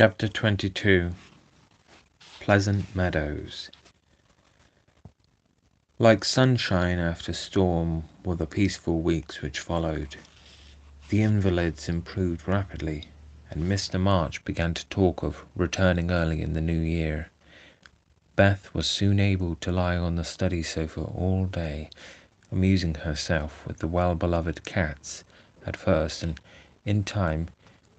Chapter 22 Pleasant Meadows. Like sunshine after storm were the peaceful weeks which followed. The invalids improved rapidly, and Mr. March began to talk of returning early in the new year. Beth was soon able to lie on the study sofa all day, amusing herself with the well-beloved cats at first, and in time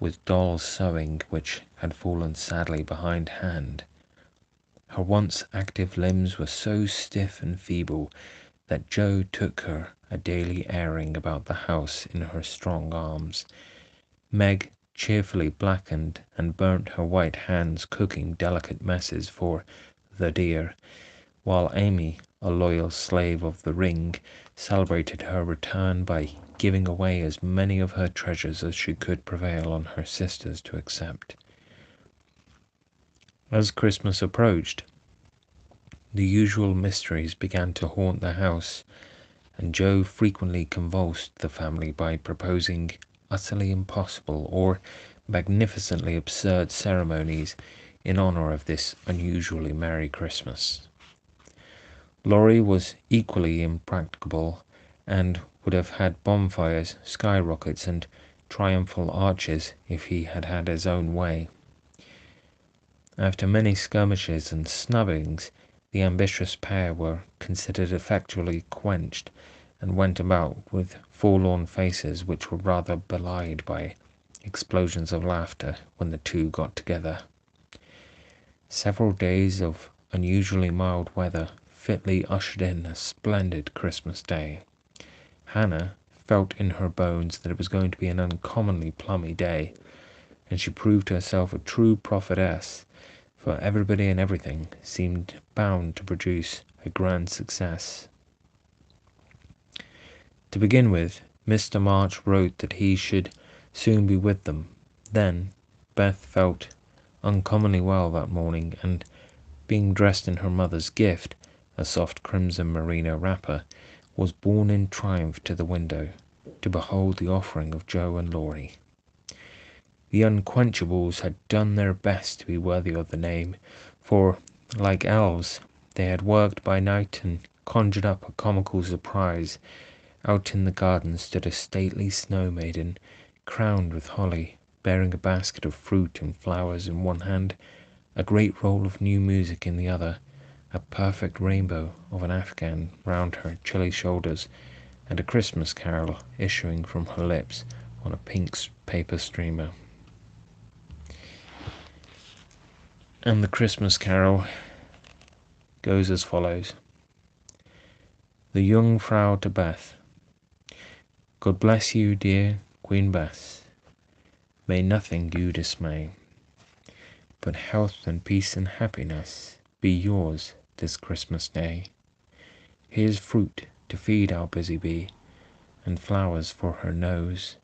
with doll's sewing, which had fallen sadly behindhand. Her once active limbs were so stiff and feeble that Joe took her a daily airing about the house in her strong arms. Meg cheerfully blackened and burnt her white hands cooking delicate messes for the dear, while Amy, a loyal slave of the ring, celebrated her return by giving away as many of her treasures as she could prevail on her sisters to accept. As Christmas approached, the usual mysteries began to haunt the house, and Joe frequently convulsed the family by proposing utterly impossible or magnificently absurd ceremonies in honor of this unusually merry Christmas. Laurie was equally impracticable, and would have had bonfires, skyrockets, and triumphal arches if he had had his own way. After many skirmishes and snubbings, the ambitious pair were considered effectually quenched, and went about with forlorn faces which were rather belied by explosions of laughter when the two got together. Several days of unusually mild weather fitly ushered in a splendid Christmas day. Hannah felt in her bones that it was going to be an uncommonly plummy day, and she proved herself a true prophetess, for everybody and everything seemed bound to produce a grand success. To begin with, Mr. March wrote that he should soon be with them. Then Beth felt uncommonly well that morning, and being dressed in her mother's gift, a soft crimson merino wrapper, was borne in triumph to the window to behold the offering of Joe and Laurie. The unquenchables had done their best to be worthy of the name, for, like elves, they had worked by night and conjured up a comical surprise. Out in the garden stood a stately snow maiden, crowned with holly, bearing a basket of fruit and flowers in one hand, a great roll of new music in the other, a perfect rainbow of an afghan round her chilly shoulders, and a Christmas carol issuing from her lips on a pink paper streamer. And the Christmas carol goes as follows. The Jungfrau to Beth. God bless you, dear Queen Bess. May nothing you dismay, but health and peace and happiness be yours this Christmas day. Here's fruit to feed our busy bee, and flowers for her nose.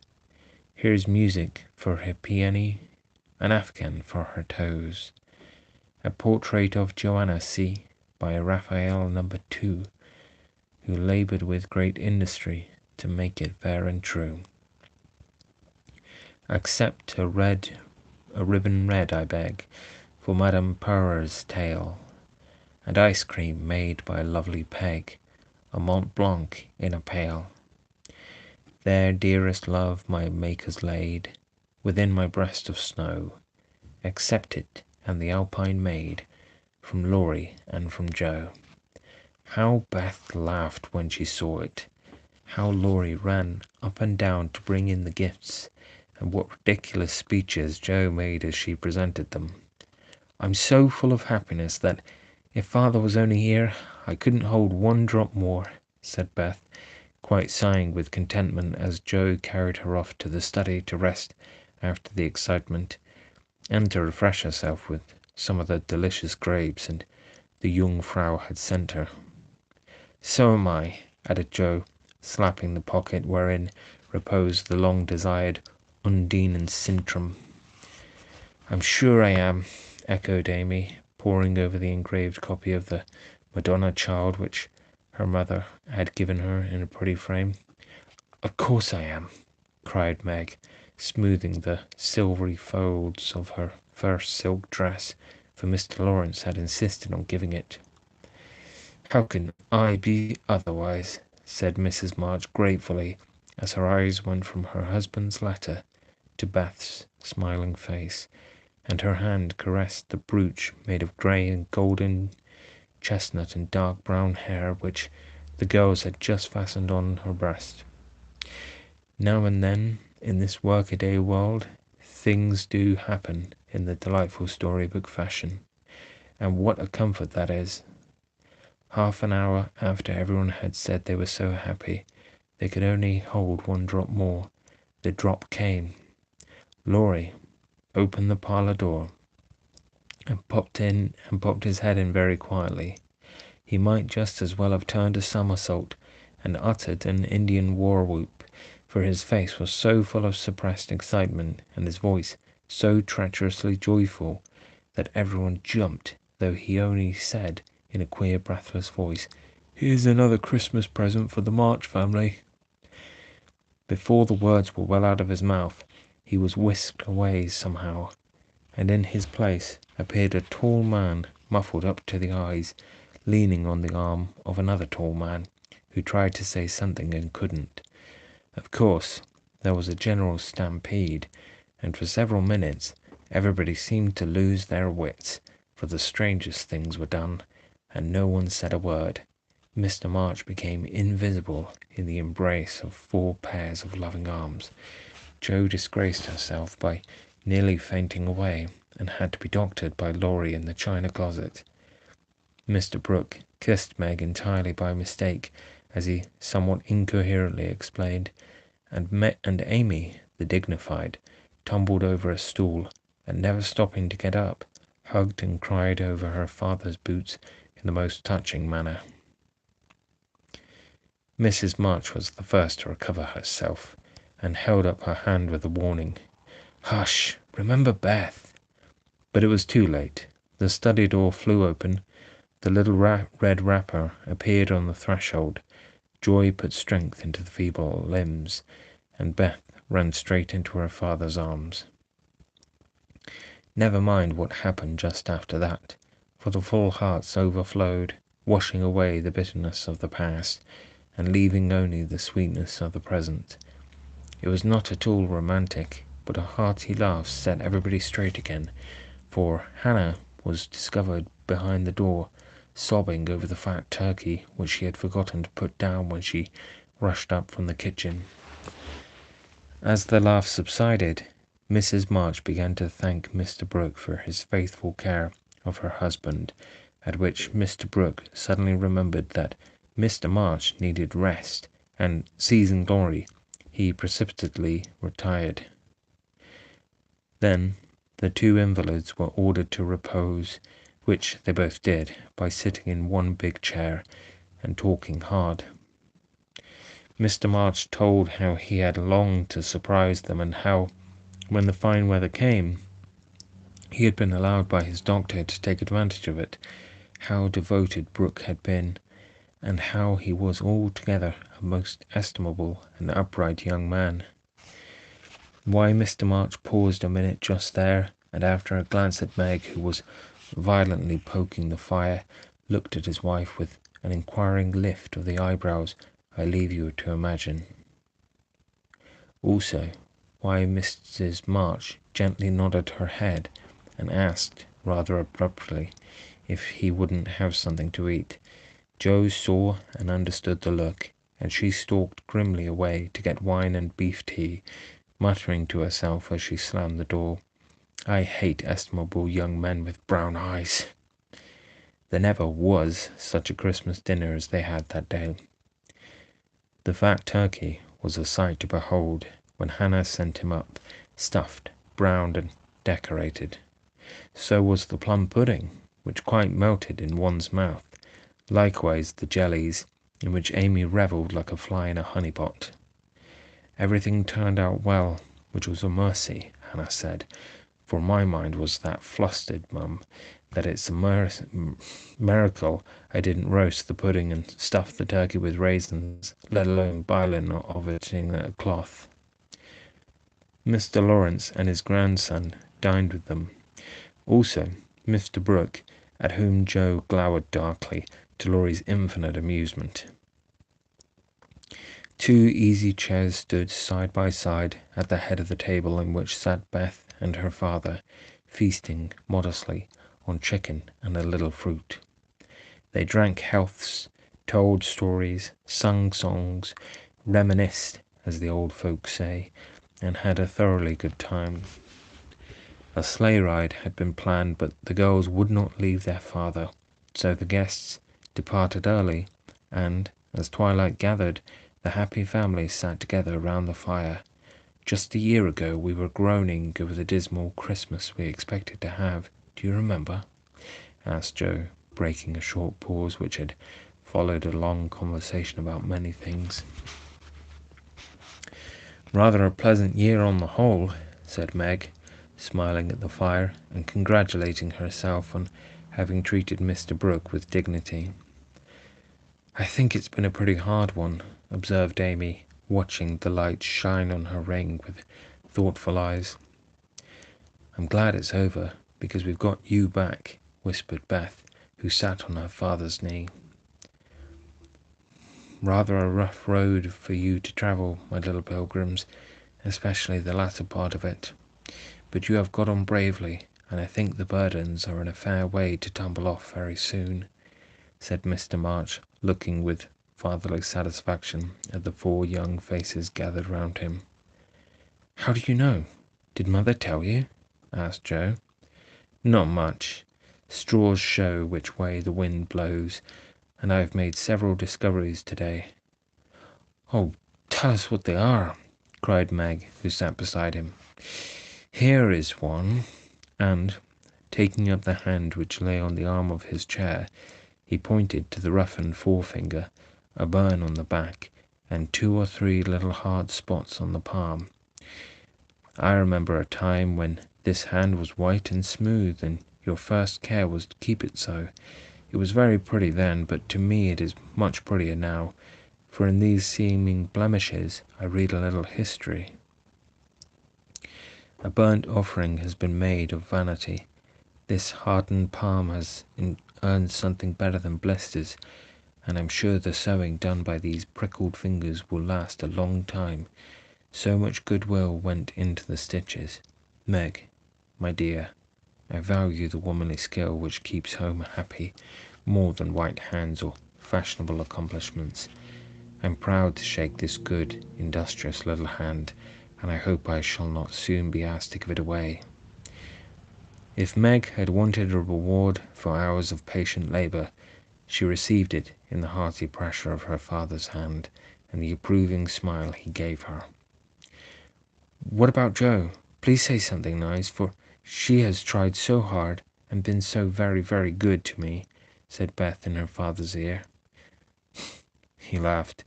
Here's music for her peony, an afghan for her toes. A portrait of Joanna C. by Raphael No. 2, who laboured with great industry to make it fair and true. Accept a ribbon red, I beg, for Madame Purr's tail, and ice cream made by lovely Peg, a Mont Blanc in a pail. There, dearest love, my Maker's laid within my breast of snow. Accept it and the Alpine maid, from Laurie and from Joe. How Beth laughed when she saw it, how Laurie ran up and down to bring in the gifts, and what ridiculous speeches Joe made as she presented them. I'm so full of happiness that if father was only here, I couldn't hold one drop more, said Beth, quite sighing with contentment as Joe carried her off to the study to rest after the excitement, and to refresh herself with some of the delicious grapes and the Jungfrau had sent her. So am I, added Joe, slapping the pocket wherein reposed the long-desired Undine and Sintram. I'm sure I am, echoed Amy, poring over the engraved copy of the Madonna Child which her mother had given her in a pretty frame. Of course I am, cried Meg, smoothing the silvery folds of her first silk dress, for Mr. Lawrence had insisted on giving it. "How can I be otherwise?" said Mrs. March gratefully, as her eyes went from her husband's letter to Beth's smiling face, and her hand caressed the brooch made of grey and golden chestnut and dark brown hair which the girls had just fastened on her breast. Now and then, in this workaday world, things do happen in the delightful storybook fashion, and what a comfort that is. Half an hour after everyone had said they were so happy they could only hold one drop more, the drop came. Laurie opened the parlour door and popped his head in very quietly. He might just as well have turned a somersault and uttered an Indian war whoop, for his face was so full of suppressed excitement, and his voice so treacherously joyful, that everyone jumped, though he only said, in a queer breathless voice, "Here's another Christmas present for the March family." Before the words were well out of his mouth, he was whisked away somehow, and in his place appeared a tall man, muffled up to the eyes, leaning on the arm of another tall man, who tried to say something and couldn't. Of course, there was a general stampede, and for several minutes everybody seemed to lose their wits, for the strangest things were done, and no one said a word. Mr. March became invisible in the embrace of 4 pairs of loving arms. Jo disgraced herself by nearly fainting away, and had to be doctored by Laurie in the china closet. Mr. Brooke kissed Meg entirely by mistake, as he somewhat incoherently explained, and Amy, the dignified, tumbled over a stool, and never stopping to get up, hugged and cried over her father's boots in the most touching manner. Mrs. March was the first to recover herself, and held up her hand with a warning, "Hush! Remember Beth!" But it was too late. The study door flew open, the little red wrapper appeared on the threshold, joy put strength into the feeble limbs, and Beth ran straight into her father's arms. Never mind what happened just after that, for the full hearts overflowed, washing away the bitterness of the past, and leaving only the sweetness of the present. It was not at all romantic, but a hearty laugh set everybody straight again, for Hannah was discovered behind the door, sobbing over the fat turkey which she had forgotten to put down when she rushed up from the kitchen. As the laugh subsided, Mrs. March began to thank Mr. Brooke for his faithful care of her husband, at which Mr. Brooke suddenly remembered that Mr. March needed rest, and, seizing Laurie, he precipitately retired. Then the 2 invalids were ordered to repose, which they both did, by sitting in one big chair and talking hard. Mr. March told how he had longed to surprise them, and how, when the fine weather came, he had been allowed by his doctor to take advantage of it, how devoted Brooke had been, and how he was altogether a most estimable and upright young man. Why Mr. March paused a minute just there, and after a glance at Meg, who was violently poking the fire, looked at his wife with an inquiring lift of the eyebrows, I leave you to imagine. Also, why Mrs. March gently nodded her head, and asked, rather abruptly, if he wouldn't have something to eat. Jo saw and understood the look, and she stalked grimly away to get wine and beef tea, muttering to herself as she slammed the door, "I hate estimable young men with brown eyes." There never was such a Christmas dinner as they had that day. The fat turkey was a sight to behold when Hannah sent him up, stuffed, browned, and decorated. So was the plum pudding, which quite melted in one's mouth, likewise the jellies, in which Amy revelled like a fly in a honey pot. Everything turned out well, which was a mercy, Hannah said, for my mind was that flustered, Mum, that it's a miracle I didn't roast the pudding and stuff the turkey with raisins, let alone biling of it in a cloth. Mr. Lawrence and his grandson dined with them, Also, Mr. Brooke, at whom Joe glowered darkly, to Laurie's infinite amusement. 2 easy chairs stood side by side at the head of the table in which sat Beth and her father, feasting modestly on chicken and a little fruit. They drank healths, told stories, sung songs, reminisced, as the old folks say, and had a thoroughly good time. A sleigh ride had been planned, but the girls would not leave their father, so the guests departed early, and, as twilight gathered, the happy family sat together round the fire. Just a year ago we were groaning over the dismal Christmas we expected to have. Do you remember? Asked Joe, breaking a short pause which had followed a long conversation about many things. Rather a pleasant year on the whole, said Meg, smiling at the fire and congratulating herself on having treated Mr. Brooke with dignity. I think it's been a pretty hard one, observed Amy, watching the light shine on her ring with thoughtful eyes. I'm glad it's over, because we've got you back, whispered Beth, who sat on her father's knee. Rather a rough road for you to travel, my little pilgrims, especially the latter part of it. But you have got on bravely, and I think the burdens are in a fair way to tumble off very soon, said Mr. March, looking with fatherly satisfaction at the 4 young faces gathered round him. How do you know? Did mother tell you? Asked Joe. Not much. Straws show which way the wind blows, and I have made several discoveries today. Oh, tell us what they are, cried Meg, who sat beside him. Here is one, and, taking up the hand which lay on the arm of his chair, he pointed to the roughened forefinger, a burn on the back, and 2 or 3 little hard spots on the palm. I remember a time when this hand was white and smooth, and your first care was to keep it so. It was very pretty then, but to me it is much prettier now, for in these seeming blemishes I read a little history. A burnt offering has been made of vanity. This hardened palm has earned something better than blisters, and I'm sure the sewing done by these prickled fingers will last a long time. So much goodwill went into the stitches. Meg, my dear, I value the womanly skill which keeps home happy more than white hands or fashionable accomplishments. I'm proud to shake this good, industrious little hand, and I hope I shall not soon be asked to give it away. If Meg had wanted a reward for hours of patient labour, she received it in the hearty pressure of her father's hand and the approving smile he gave her. What about Joe? Please say something nice, for she has tried so hard and been so very, very good to me, said Beth in her father's ear. He laughed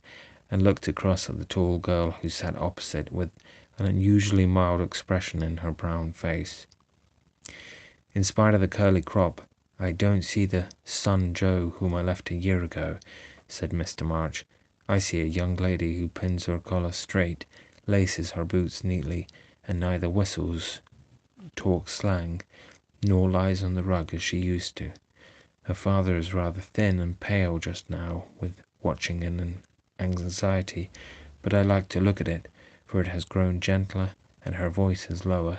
and looked across at the tall girl who sat opposite with an unusually mild expression in her brown face. In spite of the curly crop, I don't see the son Joe whom I left a year ago, said Mr. March. I see a young lady who pins her collar straight, laces her boots neatly, and neither whistles, talks slang, nor lies on the rug as she used to. Her father is rather thin and pale just now, with watching and anxiety, but I like to look at it, for it has grown gentler, and her voice is lower.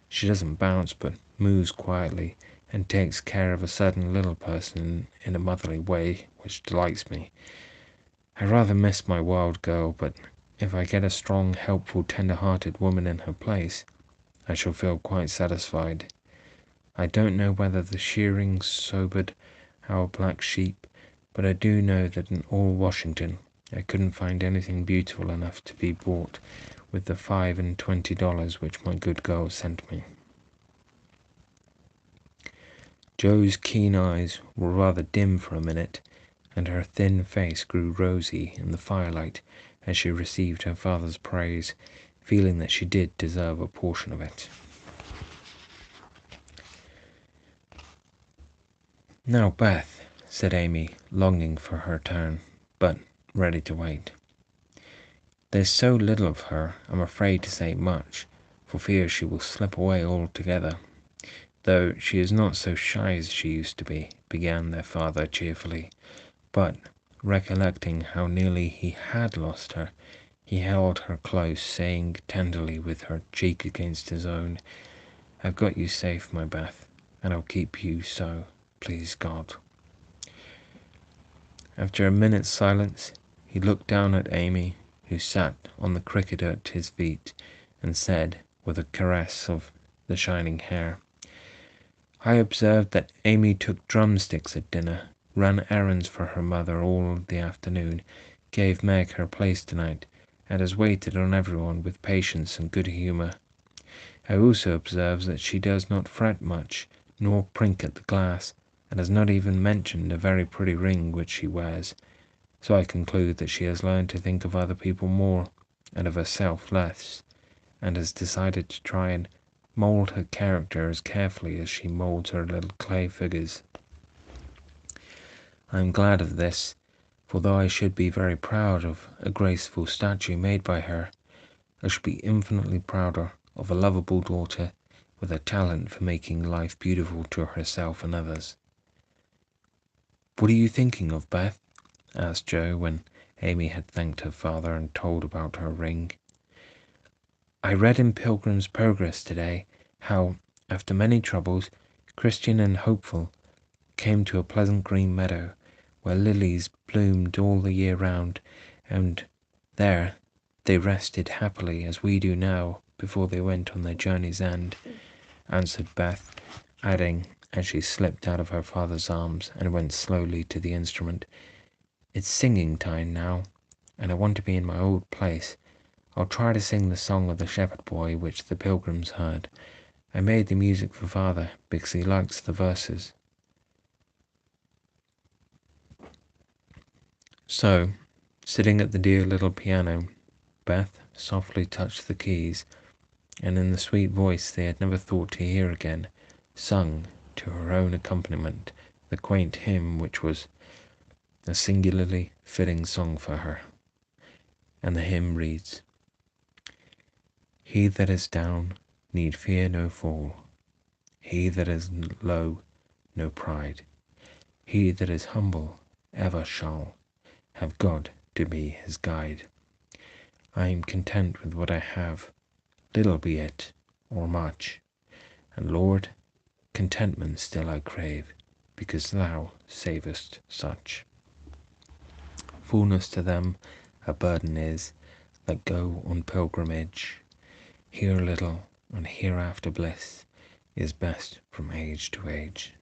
She doesn't bounce, but moves quietly, and takes care of a certain little person in a motherly way, which delights me. I rather miss my wild girl, but if I get a strong, helpful, tender-hearted woman in her place, I shall feel quite satisfied. I don't know whether the shearing sobered our black sheep, but I do know that in all Washington I couldn't find anything beautiful enough to be bought with the $25 which my good girl sent me. Joe's keen eyes were rather dim for a minute, and her thin face grew rosy in the firelight as she received her father's praise, feeling that she did deserve a portion of it. Now, Beth, said Amy, longing for her turn, but ready to wait. There's so little of her, I'm afraid to say much, for fear she will slip away altogether. though she is not so shy as she used to be," began their father cheerfully. But, recollecting how nearly he had lost her, he held her close, saying tenderly with her cheek against his own, "I've got you safe, my Beth, and I'll keep you so, please God." After a minute's silence, he looked down at Amy, who sat on the cricket at his feet, and said, with a caress of the shining hair, "I observed that Amy took drumsticks at dinner, ran errands for her mother all the afternoon, gave Meg her place tonight, and has waited on everyone with patience and good humour. I also observed that she does not fret much, nor prink at the glass, and has not even mentioned a very pretty ring which she wears, so I conclude that she has learned to think of other people more, and of herself less, and has decided to try and mould her character as carefully as she moulds her little clay figures. I am glad of this, for though I should be very proud of a graceful statue made by her, I should be infinitely prouder of a lovable daughter with a talent for making life beautiful to herself and others." "What are you thinking of, Beth?" asked Joe, when Amy had thanked her father and told about her ring. "I read in Pilgrim's Progress today how, after many troubles, Christian and Hopeful came to a pleasant green meadow, where lilies bloomed all the year round, and there they rested happily as we do now before they went on their journey's end," answered Beth, adding, as she slipped out of her father's arms and went slowly to the instrument, "It's singing time now, and I want to be in my old place. I'll try to sing the song of the shepherd boy which the pilgrims heard. I made the music for father because he likes the verses." So, sitting at the dear little piano, Beth softly touched the keys, and in the sweet voice they had never thought to hear again, sung, to her own accompaniment, the quaint hymn which was a singularly fitting song for her. And the hymn reads, "He that is down need fear no fall, he that is low no pride, he that is humble ever shall have God to be his guide. I am content with what I have, little be it or much, and Lord, contentment still I crave, because thou savest such. Fullness to them a burden is that go on pilgrimage. Here little and hereafter bliss is best from age to age."